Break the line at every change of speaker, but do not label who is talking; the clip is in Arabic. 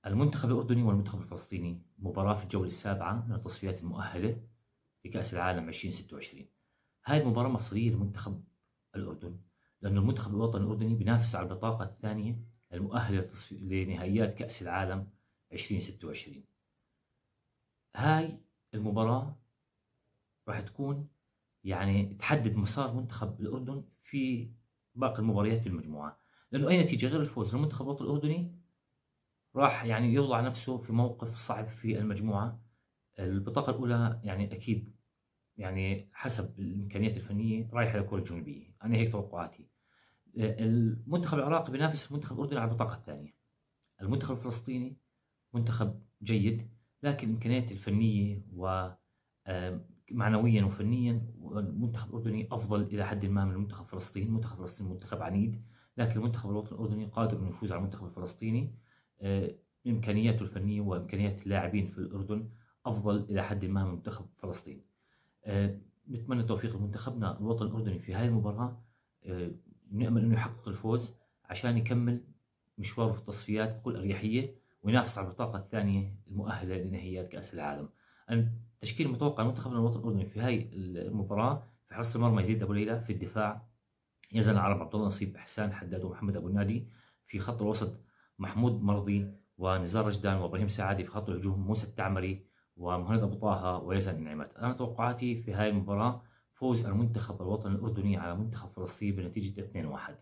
المنتخب الأردني والمنتخب الفلسطيني مباراة في الجولة السابعة من التصفيات المؤهلة لكأس العالم 2026. هاي المباراة مفصلية لمنتخب الأردن، لأنه المنتخب الوطني الأردني بينافس على البطاقة الثانية المؤهلة لنهائيات كأس العالم 2026. هاي المباراة راح تكون يعني تحدد مسار منتخب الأردن في باقي المباريات في المجموعة، لأنه أي نتيجة غير الفوز للمنتخب الوطني الأردني راح يعني يوضع نفسه في موقف صعب في المجموعة. البطاقة الأولى يعني أكيد يعني حسب الإمكانيات الفنية رايحة لكوريا الجنوبية، أنا هيك توقعاتي. المنتخب العراقي بينافس المنتخب الأردني على البطاقة الثانية. المنتخب الفلسطيني منتخب جيد، لكن الإمكانيات الفنية و معنويا وفنيا المنتخب الأردني أفضل إلى حد ما من المنتخب الفلسطيني. المنتخب الفلسطيني منتخب عنيد، لكن المنتخب الوطني الأردني قادر أن يفوز على المنتخب الفلسطيني. إمكانياته الفنية وإمكانيات اللاعبين في الأردن أفضل إلى حد ما من منتخب فلسطين. نتمنى التوفيق لمنتخبنا الوطني الأردني في هذه المباراة. بنأمل أنه يحقق الفوز عشان يكمل مشواره في التصفيات بكل أريحية وينافس على البطاقة الثانية المؤهلة لنهائيات كأس العالم. التشكيل المتوقع لمنتخبنا الوطني الأردني في هاي المباراة: في حراسة المرمى يزيد أبو ليلى، في الدفاع يزن العرب عبد الله نصيب، إحسان حداد، ومحمد أبو النادي. في خط الوسط محمود مرضي ونزار رجدان وإبراهيم سعادي. في خط الهجوم موسى التعمري ومهند أبو طه ويزن النعمت. أنا توقعاتي في هاي المباراة فوز المنتخب الوطني الأردني على منتخب فلسطين بنتيجة 2-1.